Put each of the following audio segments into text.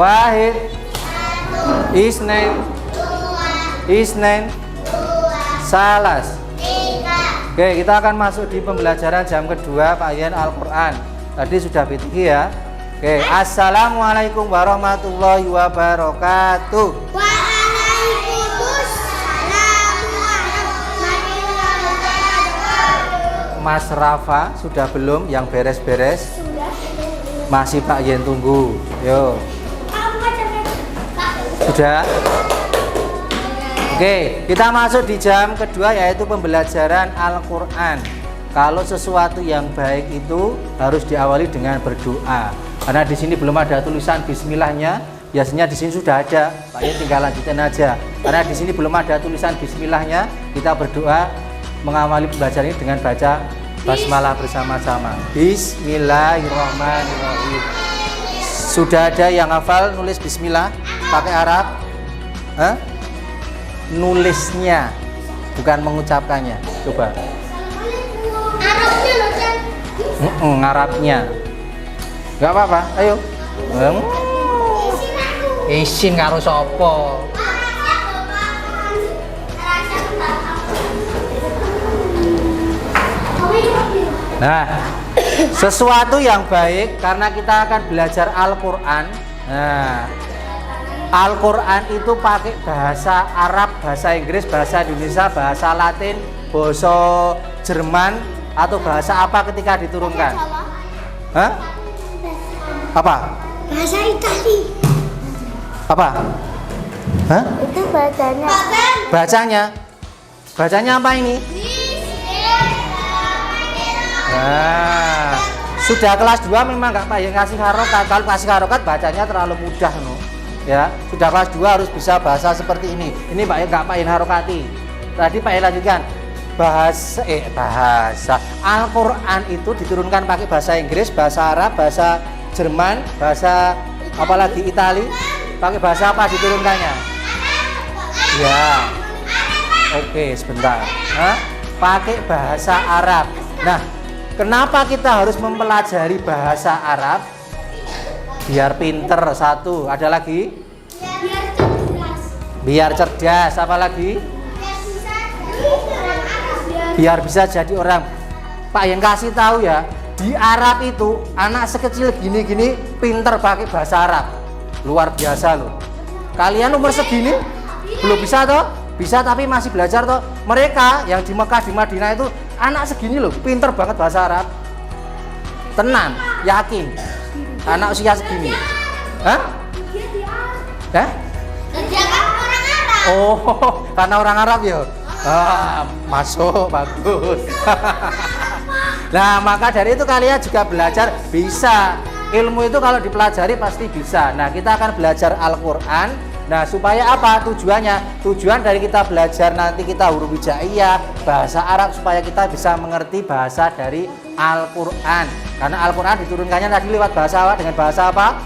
Wahid. Isnain. Isnain. Salas. Oke, kita akan masuk di pembelajaran jam kedua Pakaian Al-Quran. Tadi sudah BTG ya. Oke, assalamualaikum warahmatullahi wabarakatuh. Waalaikumsalam warahmatullahi wabarakatuh. Mas Rafa sudah belum? Yang beres-beres? Sudah. Masih Pak Yen tunggu. Yo. Sudah. Oke, kita masuk di jam kedua yaitu pembelajaran Al-Quran. Kalau sesuatu yang baik itu harus diawali dengan berdoa. Karena di sini belum ada tulisan Bismillahnya. Biasanya di sini sudah ada. Pak Yen tinggal lanjutin aja. Karena di sini belum ada tulisan Bismillahnya. Kita berdoa mengawali pembelajaran ini dengan baca basmalah bersama-sama. Bismillahirrahmanirrahim. Sudah ada yang hafal nulis Bismillah pakai Arab? Hah? Nulisnya, bukan mengucapkannya. Coba. Arabnya loh, Chan. Arabnya. Gak apa-apa, ayo. Isin aku. Isin karo sopo. Nah, sesuatu yang baik karena kita akan belajar Al-Quran. Nah, Al-Quran itu pakai bahasa Arab, bahasa Inggris, bahasa Indonesia, bahasa Latin, bahasa Jerman, atau bahasa apa ketika diturunkan? Hah? Apa? Bahasa Itali. Apa? Hah? Itu bacanya. Bacanya? Bacanya apa ini? Nah, sudah kelas 2 memang nggak Pak yang kasih harokat. Kalau kasih harokat bacanya terlalu mudah no. Ya, sudah kelas 2 harus bisa bahasa seperti ini. Ini Pak nggak Pak harokati. Tadi Pak lanjutkan. Bahasa Al-Quran itu diturunkan pakai bahasa Inggris, bahasa Arab, bahasa Jerman, bahasa apalagi Itali. Pakai bahasa apa diturunkannya? Ya. Oke, sebentar. Hah? Pakai bahasa Arab. Nah, kenapa kita harus mempelajari bahasa Arab? Biar pinter satu. Ada lagi? Biar cerdas. Biar cerdas. Apa lagi? Biar bisa jadi orang. Pak yang kasih tahu ya, di Arab itu anak sekecil gini-gini pinter pakai bahasa Arab. Luar biasa loh. Kalian umur segini belum bisa toh? Bisa tapi masih belajar toh. Mereka yang di Mekah, di Madinah itu anak segini loh, pinter banget bahasa Arab. Tenang, yakin. Anak usia segini. Hah? Hah? Dia kan orang Arab. Oh, karena orang Arab ya. Masuk bagus. Nah, maka dari itu kalian juga belajar bisa. Ilmu itu kalau dipelajari pasti bisa. Nah, kita akan belajar Al-Quran. Nah, supaya apa tujuannya? Tujuan dari kita belajar nanti kita huruf hijaiyah, bahasa Arab supaya kita bisa mengerti bahasa dari Al-Quran. Karena Al-Quran diturunkannya tadi lewat bahasa apa? Dengan bahasa apa?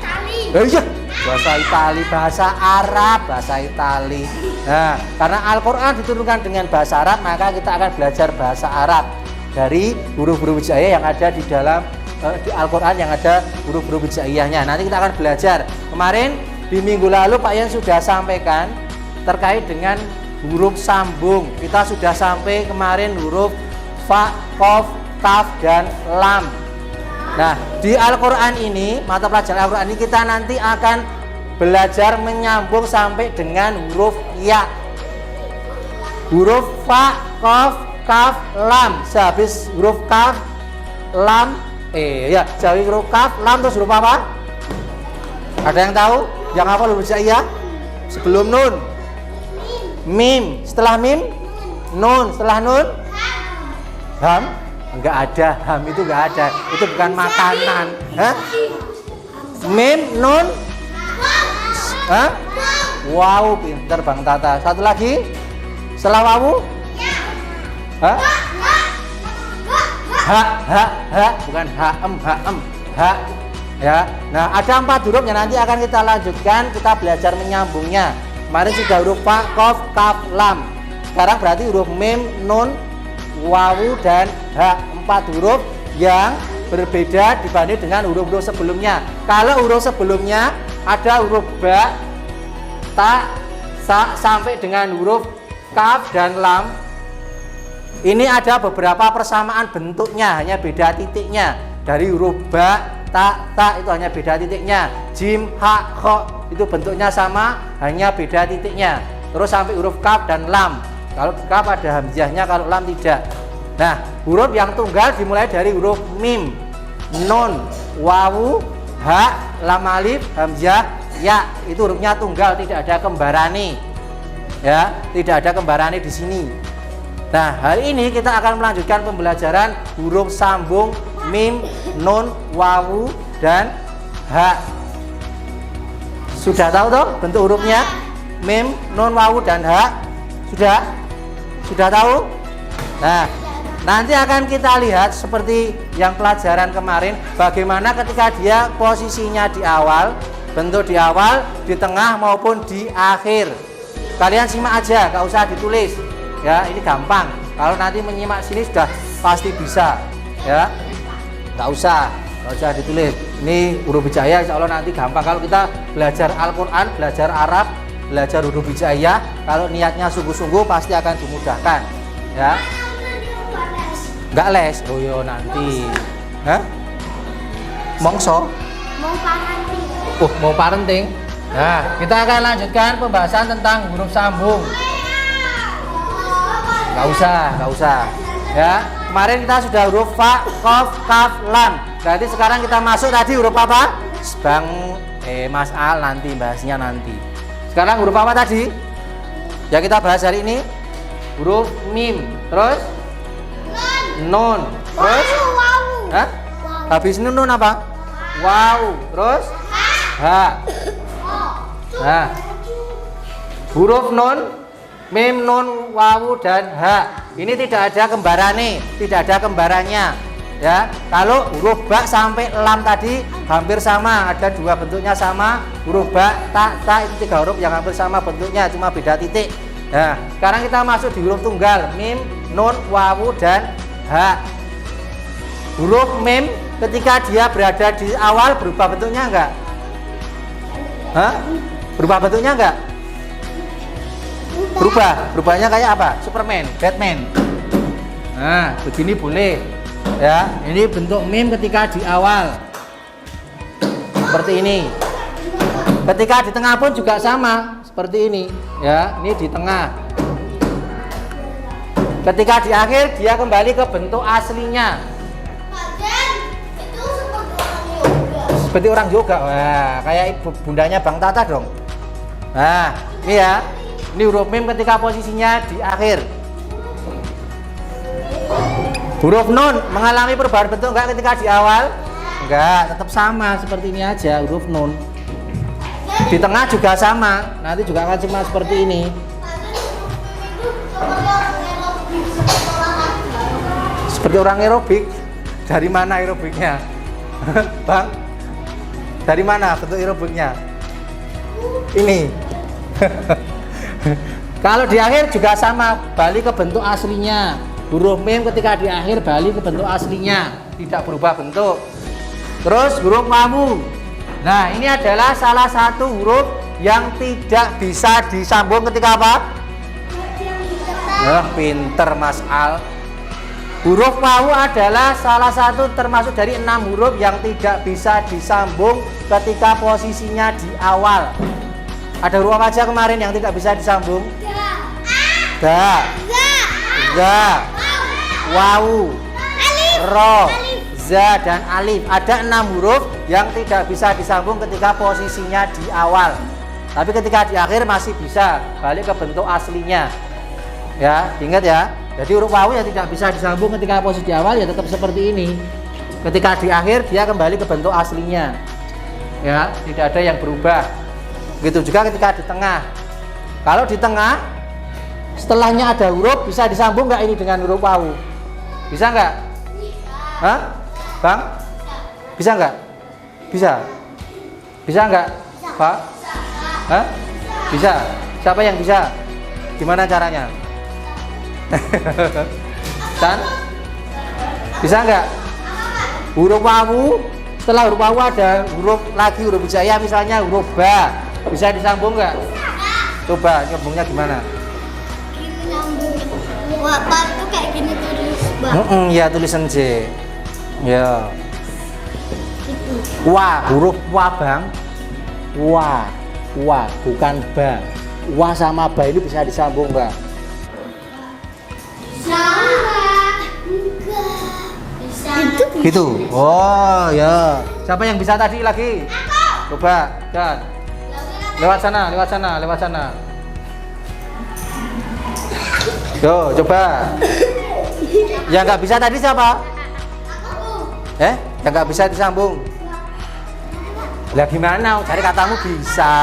Itali. Iya, bahasa Itali, bahasa Arab, bahasa Itali. Nah, karena Al-Quran diturunkan dengan bahasa Arab, maka kita akan belajar bahasa Arab dari huruf-huruf hijaiyah yang ada di dalam di Al-Quran yang ada huruf-huruf hijaiyahnya. Nanti kita akan belajar. Kemarin di minggu lalu Pak Yan sudah sampaikan terkait dengan huruf sambung. Kita sudah sampai kemarin huruf fa, qaf, kaf, dan lam. Nah, di Al-Quran ini, mata pelajaran Al-Quran ini kita nanti akan belajar menyambung sampai dengan huruf ya. Huruf fa, qaf, kaf, lam. Sehabis huruf kaf, lam, sehabis huruf kaf, lam terus huruf apa? Ada yang tahu? Yang apa huruf hijaiyah? Sebelum nun. Mim. Setelah mim? Nun. Setelah nun? Ham? Enggak ada. Ham itu enggak ada. Itu bukan makanan. Hah? Mim, nun? Hah? Wow, pinter Bang Tata. Satu lagi? Setelah wawu? Hah? Ha, bukan ha-em. Ha. Ya. Nah, ada 4 huruf yang nanti akan kita lanjutkan, kita belajar menyambungnya. Kemarin sudah huruf fa, qaf, kaf, lam. Sekarang berarti huruf mim, nun, wawu, dan ha. 4 huruf yang berbeda dibanding dengan huruf-huruf sebelumnya. Kalau huruf sebelumnya ada huruf ba, ta, sa sampai dengan huruf kaf dan lam. Ini ada beberapa persamaan bentuknya, hanya beda titiknya. Dari huruf ba, ta itu hanya beda titiknya. Jim, ha, kho itu bentuknya sama, hanya beda titiknya. Terus sampai huruf kaf dan lam. Kalau kaf ada hamzahnya, kalau lam tidak. Nah, huruf yang tunggal dimulai dari huruf mim, nun, wawu, ha, lam alif, hamzah, ya. Itu hurufnya tunggal, tidak ada kembarani. Ya, tidak ada kembarani di sini. Nah, hari ini kita akan melanjutkan pembelajaran huruf sambung mim, nun, wawu, dan ha. Sudah tahu toh bentuk hurufnya? Mim, nun, wawu, dan ha? Sudah? Sudah tahu? Nah, nanti akan kita lihat seperti yang pelajaran kemarin, bagaimana ketika dia posisinya di awal, bentuk di awal, di tengah maupun di akhir. Kalian simak aja, gak usah ditulis. Ya, ini gampang. Kalau nanti menyimak sini sudah pasti bisa. Ya, gak usah ditulis. Ini huruf hijaiyah, insya Allah nanti gampang. Kalau kita belajar Al-Quran, belajar Arab, belajar huruf hijaiyah, kalau niatnya sungguh-sungguh pasti akan dimudahkan. Ya. Enggak les. Oh yo nanti. Hah? Mongso? Mau parenting. Mau parenting. Nah, kita akan lanjutkan pembahasan tentang huruf sambung. Enggak usah. Ya, kemarin kita sudah huruf fa, qaf, kaf, lam. Berarti sekarang kita masuk tadi huruf apa? Mas Al nanti bahasnya nanti. Sekarang huruf apa tadi? Ya kita bahas hari ini. Huruf mim. Terus nun, terus Wawu. hah? Habis nun apa? Wow, terus ha. Nah, huruf nun, mim, nun, wawu, dan ha. Ini tidak ada kembarane, tidak ada kembarannya. Ya, kalau huruf ba sampai lam tadi hampir sama, ada dua bentuknya sama. Huruf ba, ta itu tiga huruf yang hampir sama bentuknya, cuma beda titik. Nah, sekarang kita masuk di huruf tunggal, mim, nun, wawu, dan ha. Huruf mim ketika dia berada di awal berubah bentuknya enggak? Hah? Berubah bentuknya enggak? Berubahnya kayak apa? Superman, Batman. Nah, begini boleh. Ya, ini bentuk mim ketika di awal. Seperti ini. Ketika di tengah pun juga sama, seperti ini. Ya, ini di tengah. Ketika di akhir dia kembali ke bentuk aslinya. Itu seperti Seperti orang yoga. orang yoga. Wah, kayak ibu bundanya Bang Tata dong. Nah, ini ya. Ini huruf mim ketika posisinya di akhir. Huruf nun mengalami perubahan bentuk enggak ketika di awal? Enggak, tetap sama seperti ini aja huruf nun. Di tengah juga sama, nanti juga akan cuma seperti ini. Seperti orang aerobik. Dari mana aerobiknya? Bang? Dari mana bentuk aerobiknya? Ini. Kalau di akhir juga sama, balik ke bentuk aslinya. Huruf mim ketika di akhir balik ke bentuk aslinya, tidak berubah bentuk. Terus huruf wawu. Nah, ini adalah salah satu huruf yang tidak bisa disambung ketika apa? Pinter Mas Al. Huruf wawu adalah salah satu termasuk dari 6 huruf yang tidak bisa disambung ketika posisinya di awal. Ada huruf apa aja kemarin yang tidak bisa disambung? Da, za, wawu, ro, za, dan alif. Ada 6 huruf yang tidak bisa disambung ketika posisinya di awal. Tapi ketika di akhir masih bisa balik ke bentuk aslinya. Ya, ingat ya. Jadi huruf wawu yang tidak bisa disambung ketika posisi di awal ya tetap seperti ini. Ketika di akhir dia kembali ke bentuk aslinya. Ya, tidak ada yang berubah. Begitu juga ketika di tengah. Kalau di tengah setelahnya ada huruf, bisa disambung nggak ini dengan huruf wawu? Bisa nggak? Hah? Bang? Bisa nggak? Bisa? Bisa nggak? Pak? Hah? Bisa? Siapa yang bisa? Gimana caranya? Dan? Bisa nggak? huruf wawu, setelah huruf wawu ada huruf lagi, huruf hijaiyah, misalnya huruf ba. Bisa disambung nggak? Coba nyambungnya gimana? Gini nyambung. Apa tuh kayak gini tulis bang. Ya tulisan J. Ya. Gitu. Wa, huruf wa bang. Wa, bukan ba. Wa sama ba ini bisa disambung bang. Bisa. Enggak. Bisa. Itu Gitu. Oh ya. Siapa yang bisa tadi lagi? Coba, kan. Lewat sana. Yo, coba. Yang nggak bisa tadi siapa? Yang nggak bisa disambung. Lah gimana? Cari katamu bisa.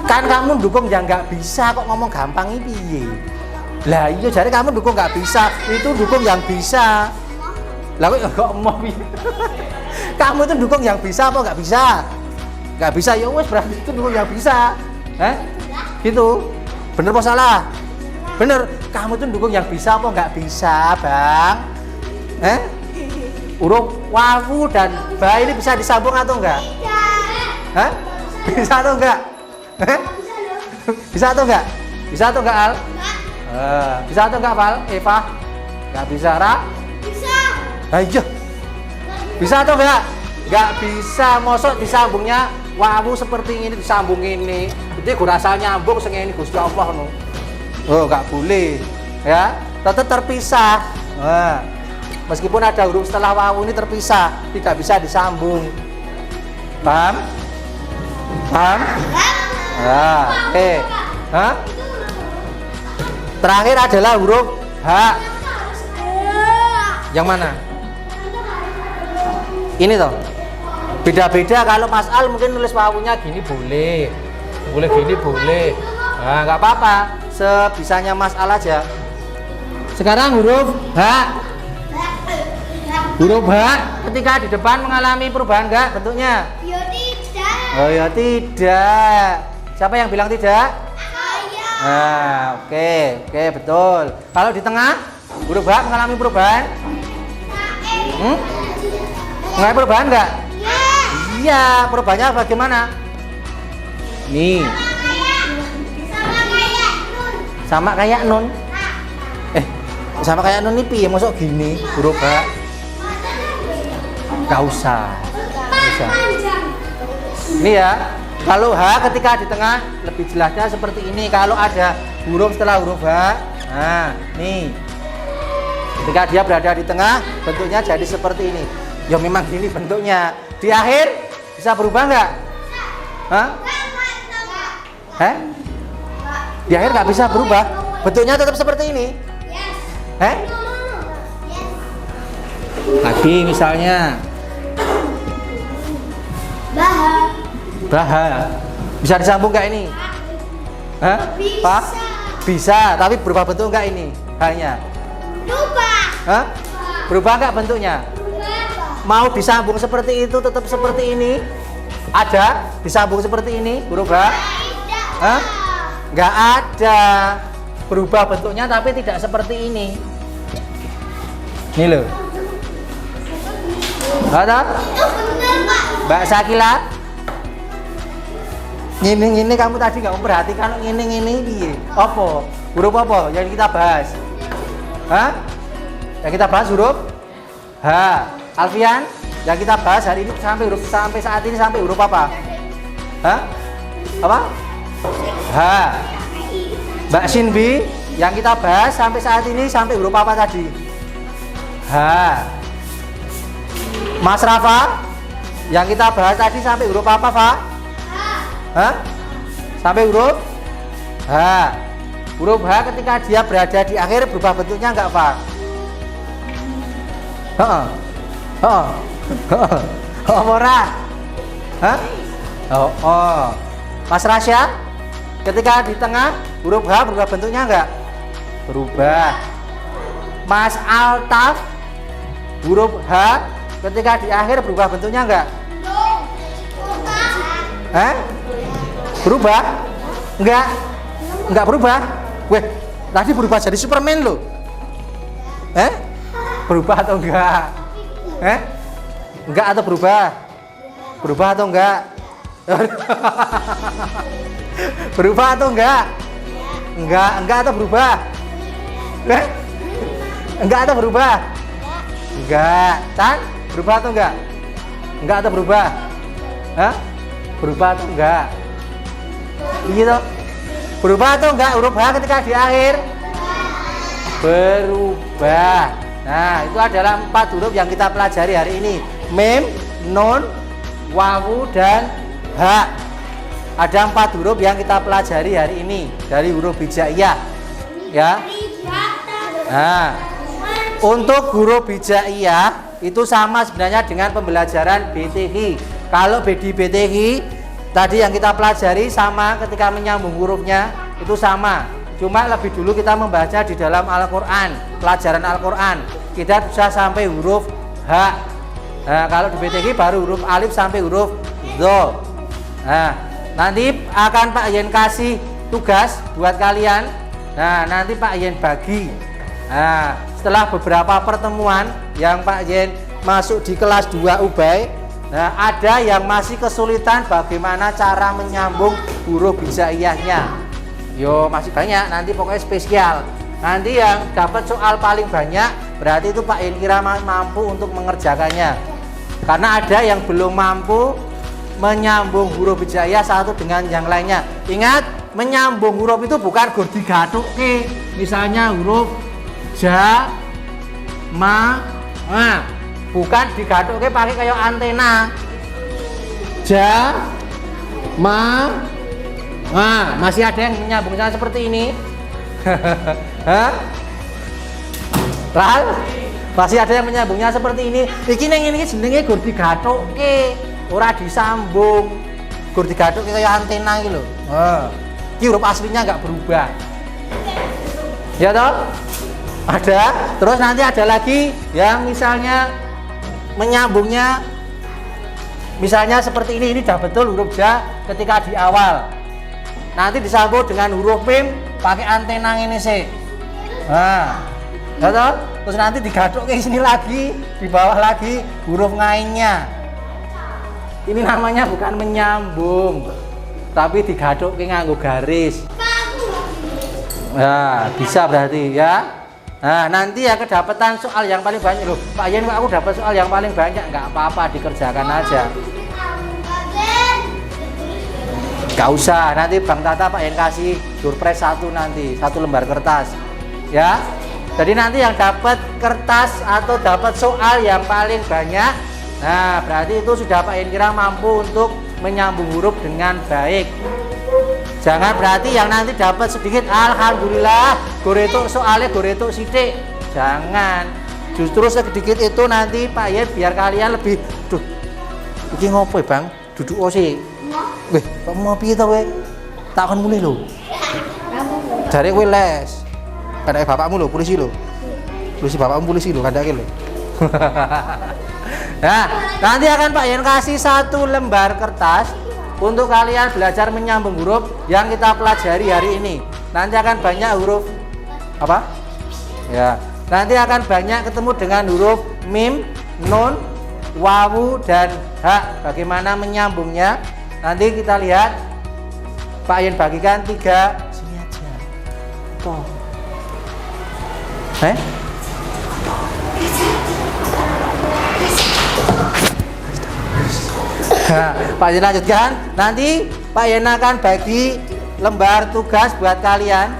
Kan kamu dukung yang nggak bisa kok ngomong gampang ini piye? Lah iya cari kamu dukung nggak bisa, itu dukung yang bisa. Lah kok mau piye? Kamu itu dukung yang bisa apa nggak bisa? Nggak bisa ya wes berarti itu dukung yang bisa. Gitu. Bener apa salah? Bener. Kamu tuh dukung yang bisa apa nggak bisa, Bang? Huruf wawu dan ba ini bisa disambung atau enggak? Bisa atau enggak? Bisa atau enggak? Bisa atau enggak, Al? Bisa atau enggak, Val? Eva? Enggak bisa, Ra? Bisa. Ayo. Bisa atau enggak? Enggak bisa. Mosok disambungnya wawu seperti ini disambung ini. Jadi gue rasa nyambung sing ini Gusti Allah no. Oh, enggak boleh. Ya, tetap terpisah. Meskipun ada huruf setelah wawu ini terpisah, tidak bisa disambung. Paham? Paham? Oke. Terakhir adalah huruf H. Yang mana? Ini toh. Beda-beda, kalau Mas Al mungkin nulis wawunya gini boleh. Boleh gini boleh. Nah, enggak apa-apa. Sebisanya Mas Al aja. Sekarang huruf H. Huruf H ketika di depan mengalami perubahan enggak bentuknya? Ya tidak. Oh ya tidak. Siapa yang bilang tidak? Saya. Nah, oke, betul. Kalau di tengah huruf H mengalami perubahan? Mengalami perubahan enggak? Ya. Iya, perubahannya bagaimana? Nih, Sama kayak nun. sama kayak nun nih piye masuk gini huruf H? Enggak usah. Ini ya, kalau H ketika di tengah lebih jelasnya seperti ini. Kalau ada huruf setelah huruf H, nah nih, ketika dia berada di tengah bentuknya jadi seperti ini. Ya memang gini bentuknya. Di akhir bisa berubah nggak? Di akhir nggak bisa berubah. Bentuknya tetap seperti ini. Lagi misalnya Baha. Bisa disambung nggak ini? Pak? Bisa, tapi berubah bentuk nggak ini? Hanya berubah nggak bentuknya? Mau disambung seperti itu tetap seperti ini? Ada disambung seperti ini berubah? Nggak ada. Berubah bentuknya tapi tidak seperti ini. Ini loh. Ada? Mbak Sakila? Ini kamu tadi nggak memperhatikan ini piye? Apa? Huruf apa yang kita bahas? Yang kita bahas huruf H. Alfian, yang kita bahas hari ini sampai saat ini sampai huruf apa? Apa? H. Mbak Sinbi, yang kita bahas sampai saat ini sampai huruf apa tadi? H. Mas Rafa, yang kita bahas tadi sampai huruf apa, Pak? Sampai huruf H. Huruf H ketika dia berada di akhir berubah bentuknya enggak, Pak? Ora. Mas Rasya, ketika di tengah huruf H berubah bentuknya enggak? Berubah. Mas Altaf, huruf H ketika di akhir berubah bentuknya enggak? Berubah? Enggak berubah. Weh, tadi berubah jadi Superman loh. Berubah atau enggak? Enggak atau berubah? Berubah atau enggak? Berubah atau enggak? Enggak atau berubah? Enggak atau berubah? Enggak. Tan, berubah atau enggak? Enggak atau berubah? Hah? Berubah atau enggak? Gitu. Berubah atau enggak huruf H ketika di akhir? Berubah. Nah, itu adalah 4 huruf yang kita pelajari hari ini. Mim, nun, wawu, dan ha. Ada 4 huruf yang kita pelajari hari ini dari huruf hijaiyah. Ya. Nah, untuk huruf hijaiyah itu sama sebenarnya dengan pembelajaran BTH. Kalau di BTH tadi yang kita pelajari sama ketika menyambung hurufnya itu sama. Cuma lebih dulu kita membahasnya di dalam Al-Quran, pelajaran Al-Quran. Kita bisa sampai huruf H. Nah, kalau di BTG baru huruf alif sampai huruf Dho. Nah, nanti akan Pak Yen kasih tugas buat kalian. Nah, nanti Pak Yen bagi. Nah, setelah beberapa pertemuan yang Pak Yen masuk di kelas 2 Ubay, nah, ada yang masih kesulitan bagaimana cara menyambung huruf hijaiyahnya. Yo, masih banyak, nanti pokoknya spesial. Nanti yang dapat soal paling banyak berarti itu Pak Yen kira mampu untuk mengerjakannya. Karena ada yang belum mampu menyambung huruf hijaiyah satu dengan yang lainnya. Ingat, menyambung huruf itu bukan gur digathukke. Misalnya huruf ja, ma, bukan digathukke pakai kayak antena. Ja, ma, masih ada yang menyambungnya seperti ini? Hah? Ral? Masih ada yang menyambungnya seperti ini? Iki neng ini jenenge gur digathukke, ora disambung. Gur digathukke kayak antena iki lho. Iki huruf aslinya nggak berubah. Ya toh? Ada. Terus nanti ada lagi yang misalnya menyambungnya misalnya seperti ini dah betul huruf ja ketika di awal. Nanti disambung dengan huruf mim pakai antena ini sih. Nah, ya toh? Terus nanti digaduk ke sini lagi, di bawah lagi huruf ngainnya. Ini namanya bukan menyambung, tapi digaduk ke nganggo garis. Nah, bisa berarti ya. Nah, nanti ya kedapatan soal yang paling banyak loh. Pak Yen, aku dapat soal yang paling banyak, nggak apa-apa, dikerjakan aja. Gak usah, nanti Bang Tata Pak Yen kasih surprise satu nanti, 1 lembar kertas. Ya. Jadi nanti yang dapat kertas atau dapat soal yang paling banyak, nah berarti itu sudah Pak Yen kira mampu untuk menyambung huruf dengan baik. Jangan berarti yang nanti dapat sedikit alhamdulillah, goretuk soalnya goretuk sidik. Jangan. Justru sedikit itu nanti Pak Yen biar kalian lebih duh. Iki ngopo, Bang? Duduk sih. Weh, kok mau piye to kowe? Tak kon mulih lho. Jare kowe les. Kadake bapakmu lho, polisi lho. Polisi bapakmu polisi lho, kandake lho. Nah, nanti akan Pak Yen kasih 1 lembar kertas untuk kalian belajar menyambung huruf yang kita pelajari hari ini. Nanti akan banyak huruf apa? Ya, nanti akan banyak ketemu dengan huruf mim, nun, wawu, dan ha. Bagaimana menyambungnya? Nanti kita lihat. Pak Yen bagikan 3 sini aja. Toh. Nah, Pak Yen lanjutkan. Nanti Pak Yen akan bagi lembar tugas buat kalian.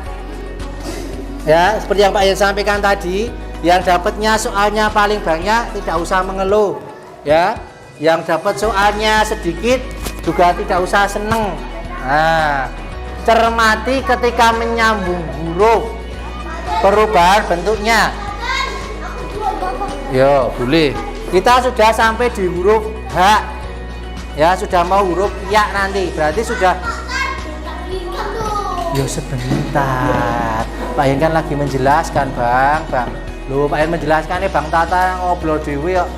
Ya, seperti yang Pak Yen sampaikan tadi, yang dapatnya soalnya paling banyak tidak usah mengeluh. Ya, yang dapat soalnya sedikit juga tidak usah seneng. Nah, cermati ketika menyambung huruf, perubahan bentuknya. Yo, boleh. Kita sudah sampai di huruf H. Ya, sudah mau huruf ya nanti. Berarti sudah. Yo, sebentar. Pak Yen kan lagi menjelaskan, Bang. Loh, Pak Yen menjelaskan nih, Bang Tata ngobrol dewe yuk.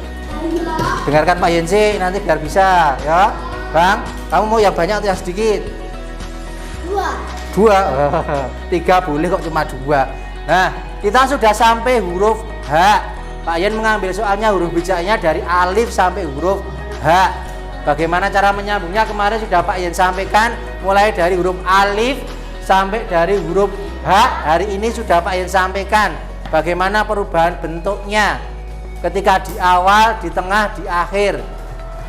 Dengarkan Pak Yen sih, nanti biar bisa, ya. Bang, kamu mau yang banyak atau yang sedikit? 2. 3 boleh kok, cuma 2. Nah, kita sudah sampai huruf H. Pak Yen mengambil soalnya huruf bijaknya dari alif sampai huruf H. Bagaimana cara menyambungnya kemarin sudah Pak Yen sampaikan, mulai dari huruf alif sampai dari huruf H. Hari ini sudah Pak Yen sampaikan bagaimana perubahan bentuknya ketika di awal, di tengah, di akhir.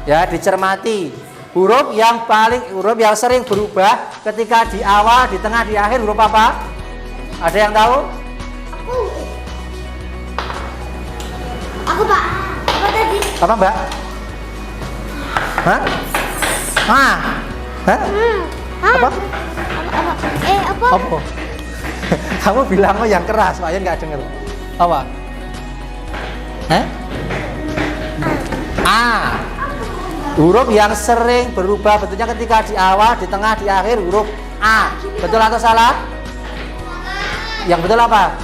Ya, dicermati. Huruf yang sering berubah ketika di awal, di tengah, di akhir huruf apa? Ada yang tahu? Aku Pak. Apa tadi? Apa Mbak? Hah? Hah? Hah? Apa? Apa? Apa? Kamu bilangnya yang keras, Pak Yen nggak denger. Apa? Hah? A. Huruf yang sering berubah bentuknya ketika di awal, di tengah, di akhir huruf A. Betul atau salah? Yang betul apa?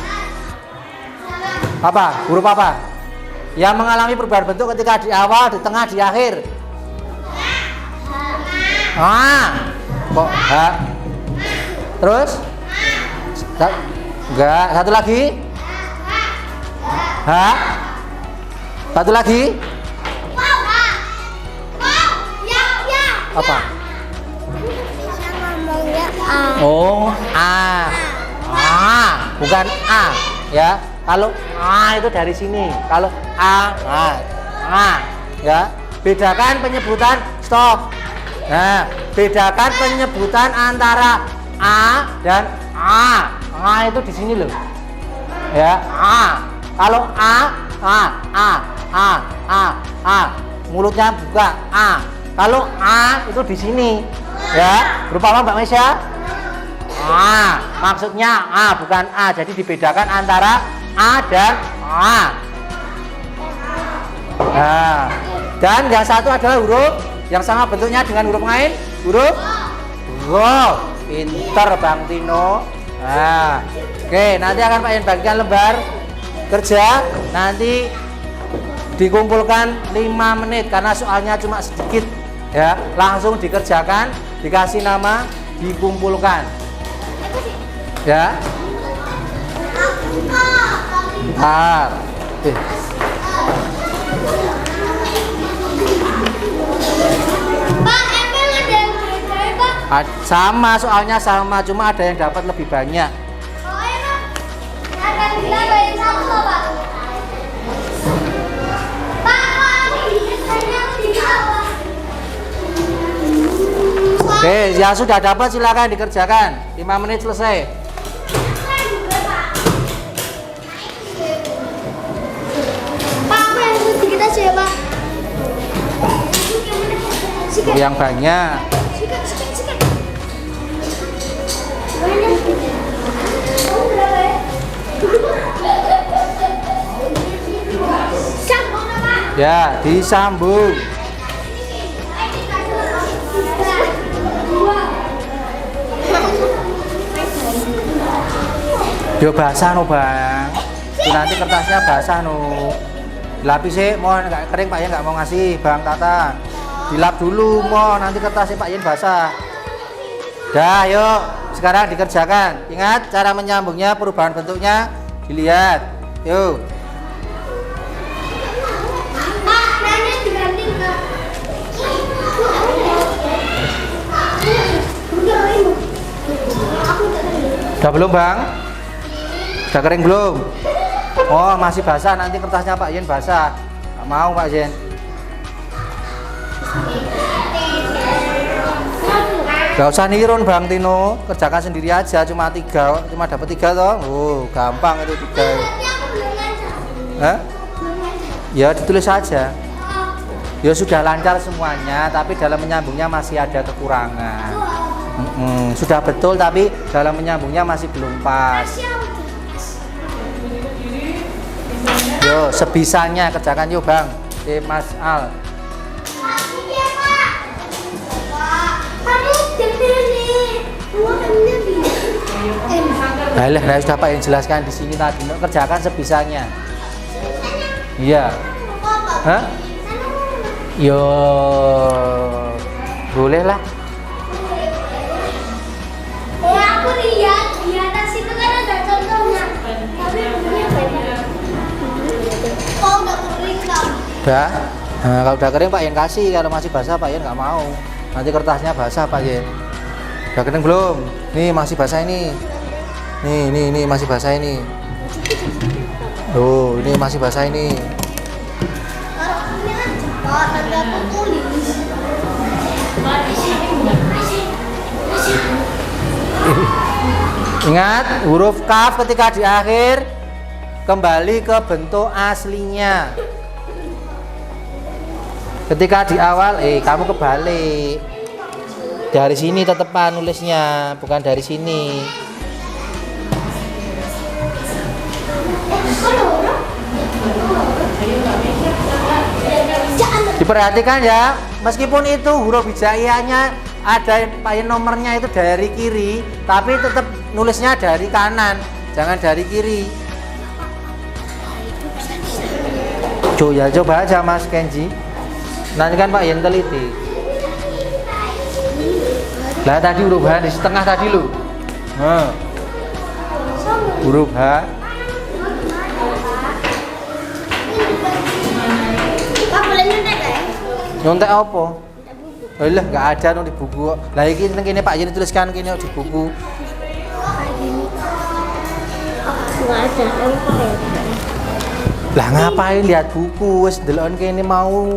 Apa? Huruf apa? Yang mengalami perubahan bentuk ketika di awal, di tengah, di akhir. Kok H? Terus? Enggak, satu lagi. H? Satu lagi. Apa? Bisa ngomongnya A. Oh, A. A, bukan A, ya. Kalau A itu dari sini. Kalau A, ya. Bedakan penyebutan stop. Nah, bedakan penyebutan antara A dan A. A itu di sini loh. Ya, A. Kalau A. Mulutnya buka A. Kalau A itu di sini. Ya, berupa apa Mbak Mesya? A. Maksudnya A bukan A. Jadi dibedakan antara A dan A. Nah, dan yang satu adalah huruf yang sama bentuknya dengan huruf lain, huruf Go. Pinter Bang Tino. Nah, oke, nanti akan Pak Yen bagikan lembar kerja, nanti dikumpulkan 5 menit karena soalnya cuma sedikit, ya. Langsung dikerjakan, dikasih nama, dikumpulkan, ya. Bentar. Pak, emang ada yang beda, Pak? Sama, soalnya sama, cuma ada yang dapat lebih banyak. Oh, emang ada yang bilang bayar satu loh, Pak. Pak, kok aku biasanya bisa, Pak? Oke, yang sudah dapat silakan dikerjakan. 5 menit selesai. Pak, aku yang sedikit aja ya, Pak. Yang banyak. Sikat. Sambung, Pak. Ya, disambung. Yo basah no Bang. Itu nanti kertasnya basah no. Dilapis sih, mau nggak kering Pak Yen nggak mau ngasih Bang Tata. Dilap dulu, mau nanti kertasnya Pak Yen basah. Dah, yuk sekarang dikerjakan. Ingat cara menyambungnya, perubahan bentuknya dilihat. Yuk. Pak, nanya diganti enggak? Udah belum Bang? Udah kering belum? Oh masih basah, nanti kertasnya Pak Yen basah. Nggak mau Pak Yen. Gak usah nirun Bang Tino, kerjakan sendiri aja, cuma dapat 3 toh. Oh gampang itu 3. Hah? Ya ditulis saja. Ya sudah lancar semuanya, tapi dalam menyambungnya masih ada kekurangan. Sudah betul tapi dalam menyambungnya masih belum pas. Yo sebisanya kerjakan yuk Bang. Mas Al. Baiklah, saya sudah Pak yang jelaskan di sini tadi. Kerjakan sebisanya. Iya. Hah? Yo, boleh lah. Aku lihat di atas itu kan ada contohnya. Tapi bunyinya banyak. Oh, Udah. Nah, kalau udah kering Pak Yen kasih, kalau masih basah Pak Yen nggak mau. Nanti kertasnya basah Pak Yen. Udah kering belum? Nih masih basah ini. Nih masih basah ini. Oh, ini masih basah ini. Tanda aku tulis. Ingat, huruf kaf ketika di akhir kembali ke bentuk aslinya. Ketika di awal, kamu kebalik. Dari sini tetepan nulisnya, bukan dari sini. Diperhatikan ya, meskipun itu huruf hijaiyahnya ada nomornya itu dari kiri, tapi tetap nulisnya dari kanan, jangan dari kiri. Coba aja Mas Kenji. Nanti kan Pak Yen teliti. Lah tadi huruf H di setengah tadi lo. Huruf H. Nyontek apa? Lah enggak ada di buku. Lah iki nang kene Pak Yen tuliskan kene di buku. Enggak ada. Lah ngapain lihat buku? Wis deloken kene mau.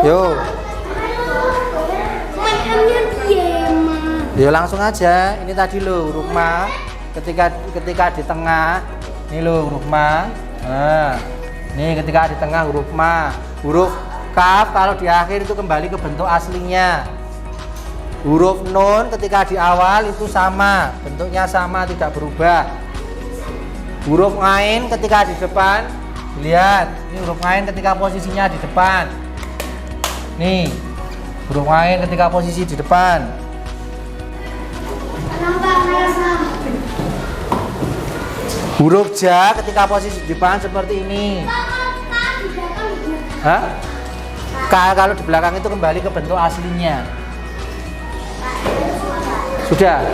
Yo. Yo langsung aja. Ini tadi lo huruf ma. Ketika di tengah, ini lo huruf ma. Nah, ini ketika di tengah huruf ma. Huruf kaf kalau di akhir itu kembali ke bentuk aslinya. Huruf nun ketika di awal itu sama, bentuknya sama, tidak berubah. Huruf ain ketika di depan, lihat, ini huruf ain ketika posisinya di depan. Nih, huruf ain ketika posisi di depan. Huruf ja ketika posisi di depan seperti ini. Hah? Kalau di belakang itu kembali ke bentuk aslinya. Sudah?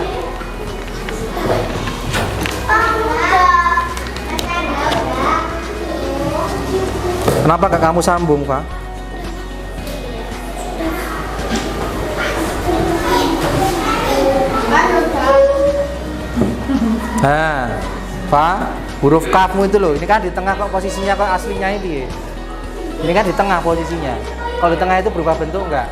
Kenapa gak kamu sambung, Pak? Nah, Pak, huruf kafmu itu loh, ini kan di tengah kok posisinya kok aslinya ini. Ini kan di tengah posisinya. Kalau di tengah itu berubah bentuk enggak?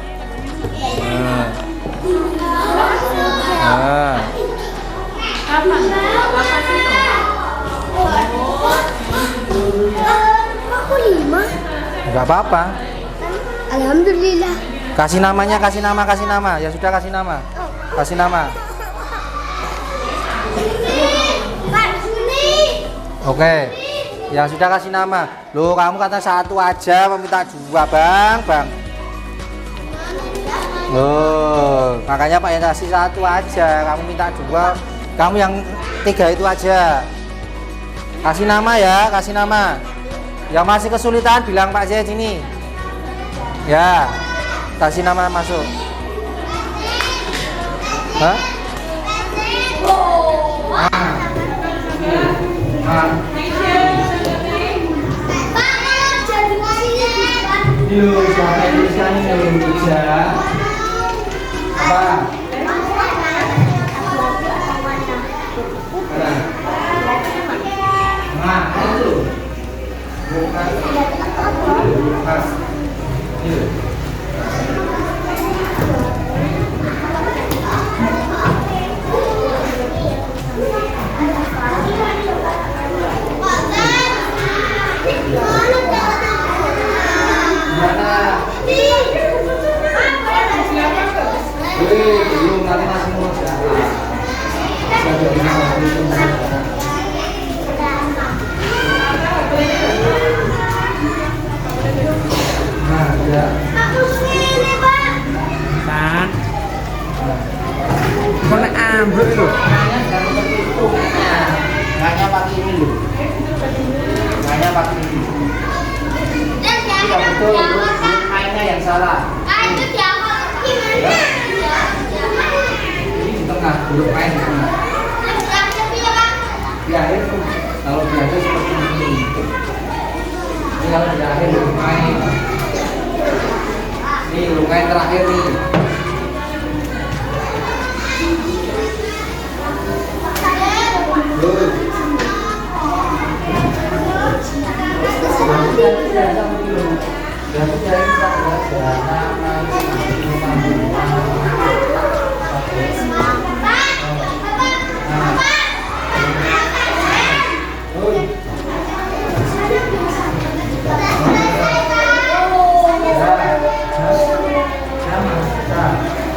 Enggak apa-apa. Alhamdulillah. Kasih namanya, kasih nama. Ya sudah kasih nama. Kasih nama. Oke. Yang sudah kasih nama. Loh, kamu kata satu aja, meminta dua, Bang. Loh, makanya Pak yang kasih satu aja, kamu minta dua, kamu yang tiga itu aja. Kasih nama ya, kasih nama. Yang masih kesulitan bilang Pak Z sini. Ya, kasih nama masuk. Hah? Yuk, siapa yang tuliskan ini bisa? Apa? Nah, itu. Bukan. Bukan. Yuk. Belum, nanti masih mau jalan. Nah, ya. Aku sini, Pak. Kan. Kena ambruk itu. Hanya pakai ini loh. Hanya pakai ini. Tidak betul, mainnya yang salah. Itu siapa? Gimana? Ini di tengah, huruf main di tengah. Di akhir tuh, kalau di akhir seperti ini. Ini kalau di akhir akhiri.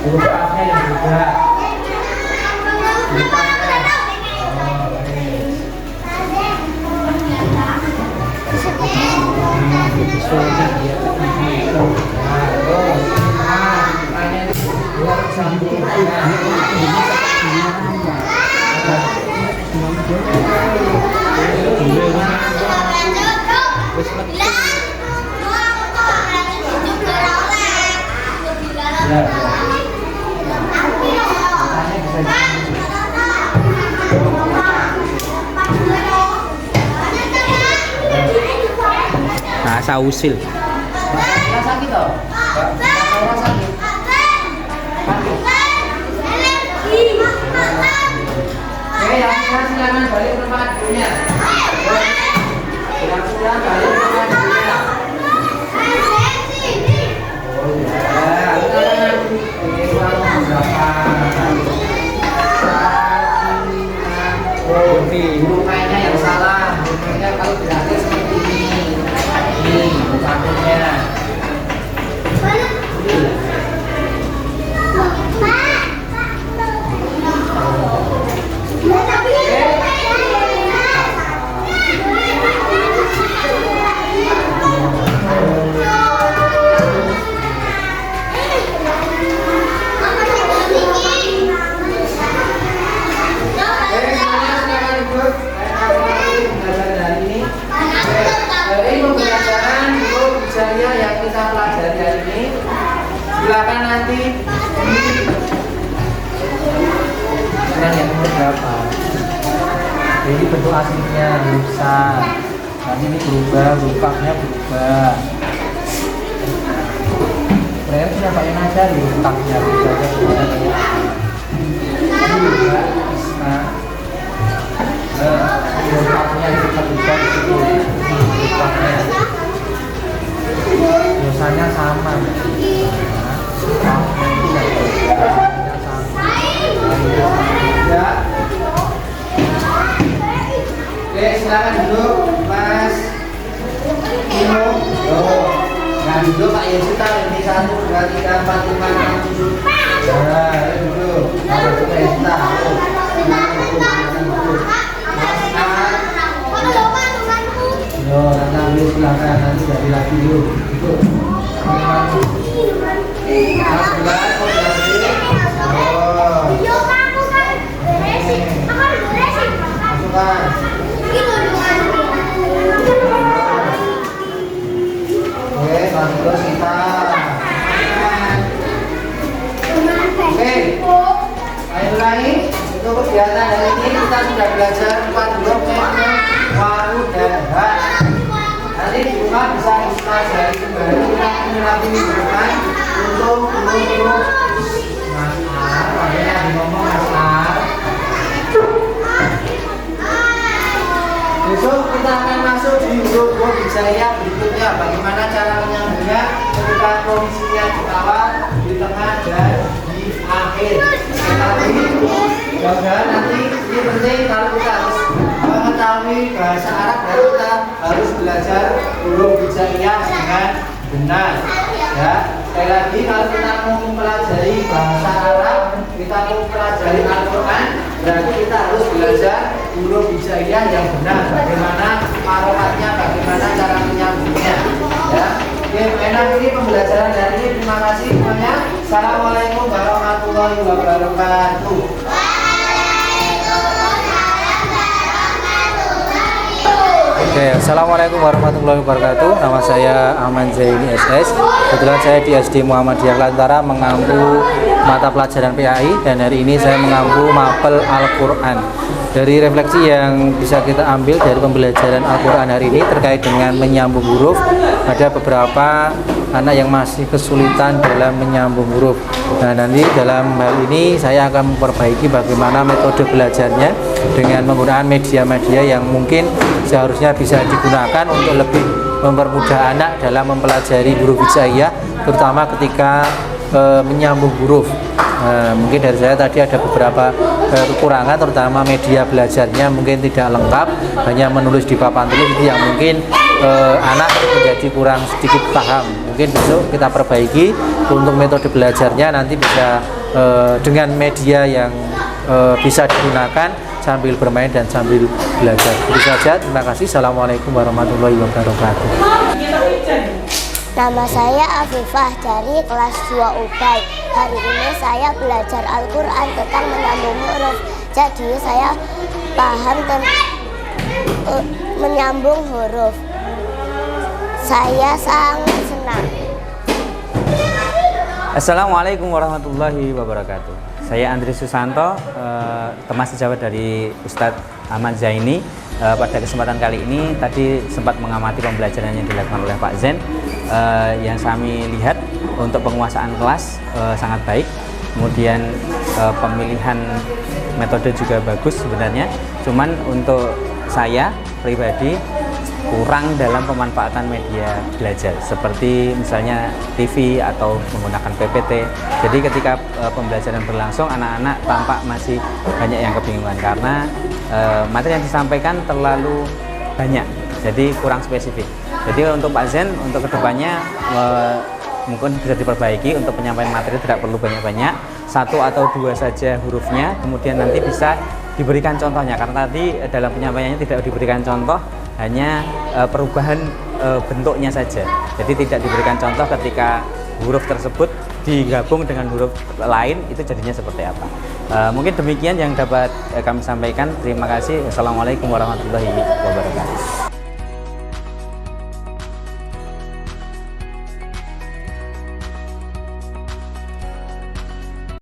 Huruf-hurufnya yang juga. Bahasa usil. Sakit toh? Sakit. Oke, yang silakan balik ke tempat dulunya. Yang sudah balik ke tempat dulunya. Oh ya, ini uang berapa? Oh, ini huruf mainnya yang salah. Huruf mainnya kalau dilatih seperti ini. Ini huruf akhirnya. Yang kita pelajari hari ini, silakan nanti dengan yang nomor berapa. Jadi bentuk aslinya rusak, nanti ini berubah, rupaknya berubah. Mereka sudah pakai aja rupaknya berubah, ini juga isma. Rupaknya itu berubah di situ, rupaknya. Dosanya sama, ya. Oke, silakan duduk, Mas Timo. Nah, duduk Pak Yesita, ini 1, 2, 3, 4, 5, 6, 7. Nah, ayo duduk. Pak Yesita, nanti ambil silakan, nanti dari lagi dulu. Ikut. Masukkan. Oke, masuk terus kita. Oke. Ayo ulangi. Untuk kegiatan hari ini kita sudah belajar 4 huruf yaitu wawu dan ha. Nanti di rumah bisa dipelajari kembali melalui hubungan untuk huruf masar, makanya ngomong masar. Besok kita akan masuk di huruf hijaiyah berikutnya. Bagaimana cara menyambungnya ketika posisinya di awal, di tengah dan di akhir. Tetapi mudah-mudahan nanti ini penting kalau kita harus mengetahui bahasa Arab dan kita harus belajar huruf hijaiyah dengan benar. Ya, sekali lagi kalau kita mau mempelajari bahasa Arab, kita mau mempelajari Al-Quran, berarti kita harus belajar huruf hijaiyah yang benar. Bagaimana harokatnya, bagaimana cara menyambungnya. Ya, oke, enak ini pembelajaran dari ini. Terima kasih semuanya. Assalamualaikum warahmatullahi wabarakatuh. Oke, assalamualaikum warahmatullahi wabarakatuh. Nama saya Aman Zaini SS. Kebetulan saya di SD Muhammadiyah Kelantara mengampu mata pelajaran PAI dan hari ini saya mengampu mapel Al-Quran. Dari refleksi yang bisa kita ambil dari pembelajaran Al-Quran hari ini terkait dengan menyambung huruf, ada beberapa anak yang masih kesulitan dalam menyambung huruf. Nah, nanti dalam hal ini saya akan memperbaiki bagaimana metode belajarnya dengan menggunakan media-media yang mungkin seharusnya bisa digunakan untuk lebih mempermudah anak dalam mempelajari huruf hijaiyah, terutama ketika menyambung huruf. Mungkin dari saya tadi ada beberapa kekurangan, terutama media belajarnya mungkin tidak lengkap, hanya menulis di papan tulis itu yang mungkin anak menjadi kurang sedikit paham. Mungkin besok kita perbaiki untuk metode belajarnya, nanti bisa dengan media yang bisa digunakan sambil bermain dan sambil belajar. Itu saja, terima kasih. Assalamualaikum warahmatullahi wabarakatuh. Nama saya Afifah dari kelas 2 Ubay. Hari ini saya belajar Al-Quran tentang menyambung huruf. Jadi saya paham tentang menyambung huruf. Saya sangat senang. Assalamualaikum warahmatullahi wabarakatuh. Saya Andri Susanto, teman sejawat dari Ustadz Ahmad Zaini. Pada kesempatan kali ini tadi sempat mengamati pembelajaran yang dilakukan oleh Pak Zen. Yang kami lihat untuk penguasaan kelas sangat baik, kemudian pemilihan metode juga bagus sebenarnya. Cuman untuk saya pribadi kurang dalam pemanfaatan media belajar seperti misalnya TV atau menggunakan PPT. Jadi ketika pembelajaran berlangsung, anak-anak tampak masih banyak yang kebingungan karena materi yang disampaikan terlalu banyak, jadi kurang spesifik. Jadi untuk Pak Zen, untuk kedepannya mungkin bisa diperbaiki untuk penyampaian materi, tidak perlu banyak-banyak, 1 atau 2 saja hurufnya, kemudian nanti bisa diberikan contohnya, karena tadi dalam penyampaiannya tidak diberikan contoh, hanya perubahan bentuknya saja. Jadi tidak diberikan contoh ketika huruf tersebut digabung dengan huruf lain, itu jadinya seperti apa. Mungkin demikian yang dapat kami sampaikan. Terima kasih. Assalamualaikum warahmatullahi wabarakatuh.